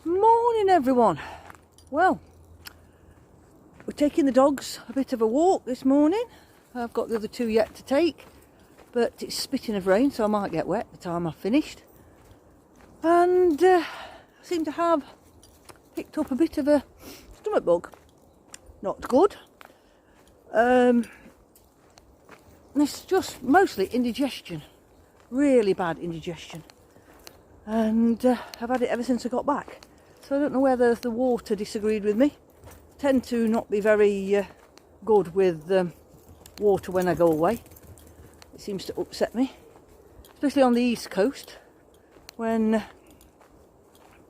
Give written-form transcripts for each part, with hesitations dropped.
Morning everyone. Well, we're taking the dogs a bit of a walk this morning. I've got the other two yet to take, but it's spitting of rain, so I might get wet by the time I've finished. And I seem to have picked up a bit of a stomach bug. Not good. It's just mostly indigestion, really bad indigestion, and I've had it ever since I got back. So I don't know whether the water disagreed with me. Tend to not be very good with water when I go away. It seems to upset me, especially on the east coast when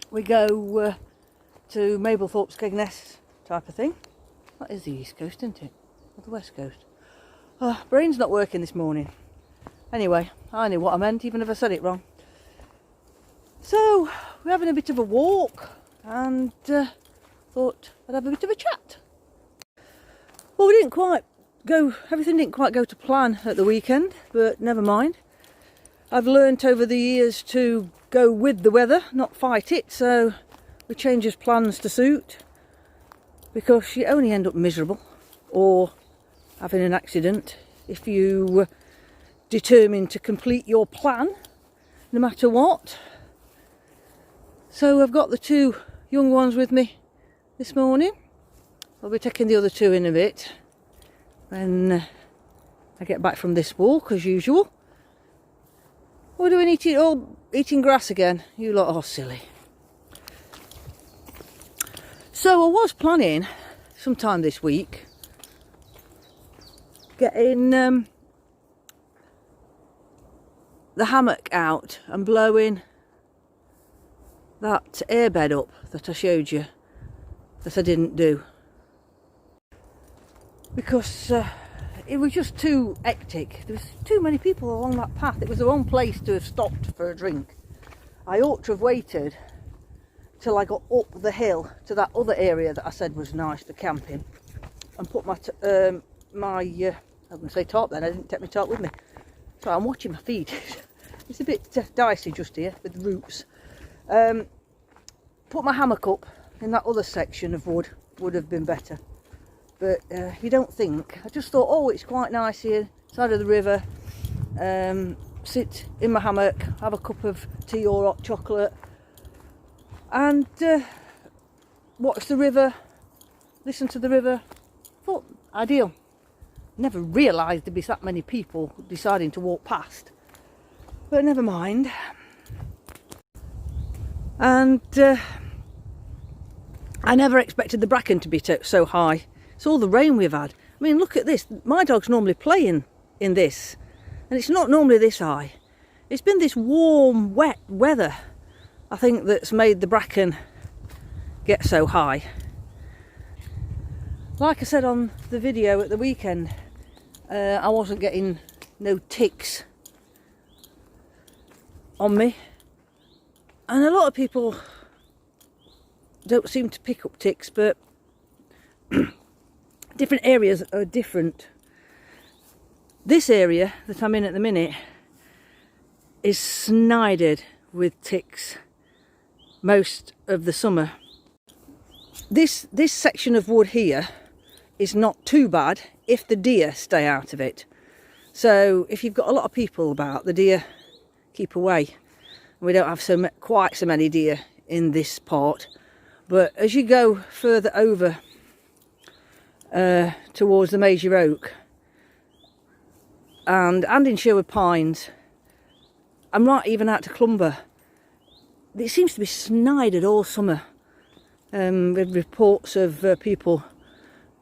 we go to Mablethorpe, Skegness type of thing. That is the east coast, isn't it? Or the west coast? Brain's not working this morning. Anyway, I knew what I meant, even if I said it wrong. So, we're having a bit of a walk and thought I'd have a bit of a chat. Well, everything didn't quite go to plan at the weekend, but never mind. I've learnt over the years to go with the weather, not fight it, so we change plans to suit, because you only end up miserable or having an accident if you determine to complete your plan, no matter what. So I've got the two young ones with me this morning. I'll be taking the other two in a bit when I get back from this walk, as usual. We're doing eating grass again. You lot are silly. So I was planning sometime this week getting the hammock out and blowing that airbed up that I showed you that I didn't do, because it was just too hectic. There was too many people along that path. It was the wrong place to have stopped for a drink. I ought to have waited till I got up the hill to that other area that I said was nice for camping, and put my I was going to say tarp then, I didn't take my tarp with me. So I'm watching my feet. It's a bit dicey just here with the roots. Put my hammock up in that other section of wood would have been better. But you don't think. I just thought, oh, it's quite nice here, side of the river. Sit in my hammock, have a cup of tea or hot chocolate, and watch the river, listen to the river. Thought, ideal. Never realised there'd be that many people deciding to walk past, but never mind. And I never expected the bracken to be so high. It's all the rain we've had. I mean, look at this. My dogs normally play in this, and it's not normally this high. It's been this warm, wet weather, I think, that's made the bracken get so high. Like I said on the video at the weekend, I wasn't getting no ticks on me, and a lot of people don't seem to pick up ticks, but different areas are different. This area that I'm in at the minute is snided with ticks most of the summer. This section of wood here is not too bad if the deer stay out of it. So if you've got a lot of people about, the deer keep away. We don't have quite so many deer in this part, but as you go further over towards the Major Oak and in Sherwood Pines, I'm right even out to Clumber, it seems to be snided all summer. With reports of people,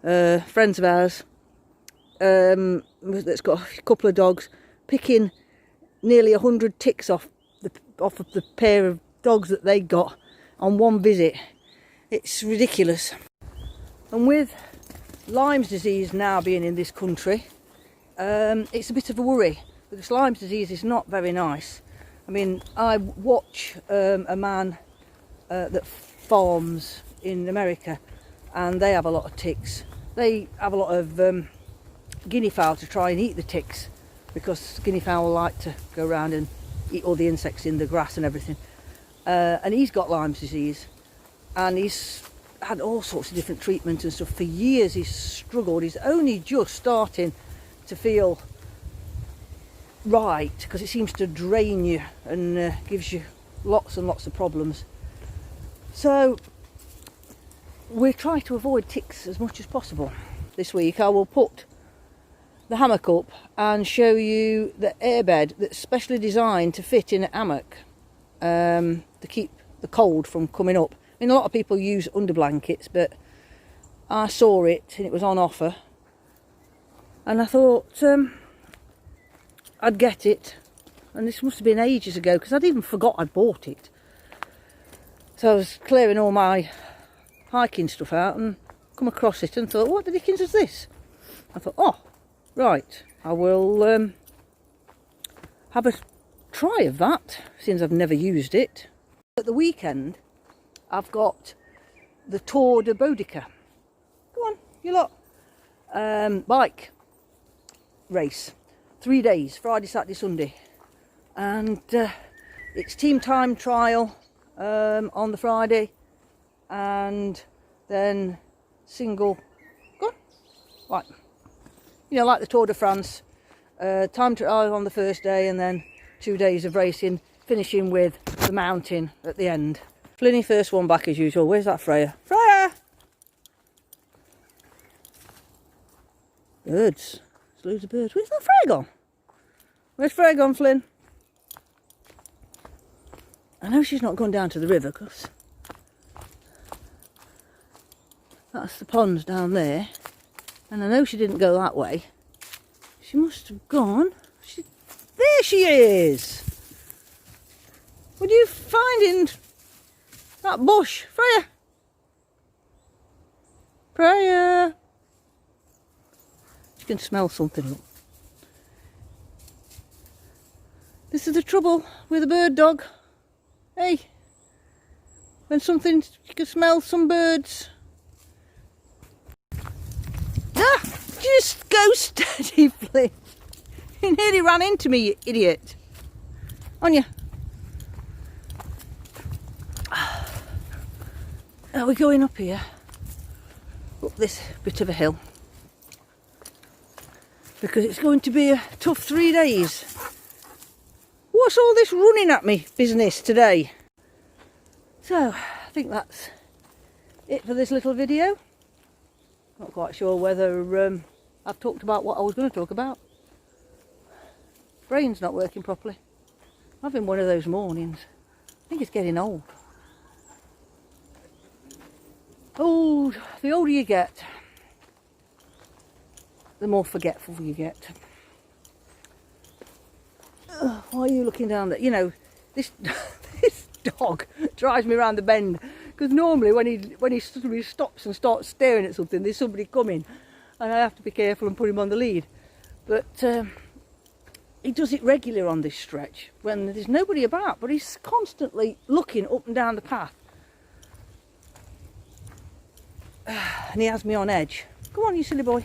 friends of ours, that's got a couple of dogs, picking nearly 100 ticks off of the pair of dogs that they got on one visit. It's ridiculous. And with Lyme's disease now being in this country, it's a bit of a worry, because Lyme's disease is not very nice. I mean, I watch a man that farms in America, and they have a lot of ticks. They have a lot of guinea fowl to try and eat the ticks, because guinea fowl like to go around and eat all the insects in the grass and everything. And he's got Lyme's disease, and he's had all sorts of different treatments and stuff. For years he's struggled. He's only just starting to feel right, because it seems to drain you and gives you lots and lots of problems. So we try to avoid ticks as much as possible. This week I will put the hammock up and show you the airbed that's specially designed to fit in a hammock, to keep the cold from coming up. I mean, a lot of people use underblankets, but I saw it and it was on offer, and I thought I'd get it. And this must have been ages ago, because I'd even forgot I'd bought it. So I was clearing all my hiking stuff out and come across it and thought, what the dickens is this? I thought, oh, right, I will have a try of that, since I've never used it. At the weekend, I've got the Tour de Boudica. Go on, you lot. Bike race. 3 days, Friday, Saturday, Sunday. And it's team time trial on the Friday, and then single. Go on. Right. You know, like the Tour de France. Time trial on the first day, and then 2 days of racing, finishing with the mountain at the end. Flinny first one back as usual. Where's that Freya? Freya! Birds. There's loads of birds. Where's that Freya gone? Where's Freya gone, Flynn? I know she's not gone down to the river, because that's the ponds down there. And I know she didn't go that way. She must have gone. There she is! Would you find in that bush? Freya! Freya! She can smell something. This is the trouble with a bird dog. Hey, when something, you can smell some birds. Ah, just go steady, Flynn. You nearly ran into me, you idiot. On you. Are we going up here? Up this bit of a hill. Because it's going to be a tough 3 days. What's all this running at me business today? So, I think that's it for this little video. Not quite sure whether I've talked about what I was going to talk about. Brain's not working properly. I'm having one of those mornings. I think it's getting old. Oh, the older you get, the more forgetful you get. Why are you looking down there? You know, this this dog drives me around the bend, because normally when he suddenly stops and starts staring at something, there's somebody coming, and I have to be careful and put him on the lead. But he does it regular on this stretch when there's nobody about, but he's constantly looking up and down the path, and he has me on edge. Come on, you silly boy.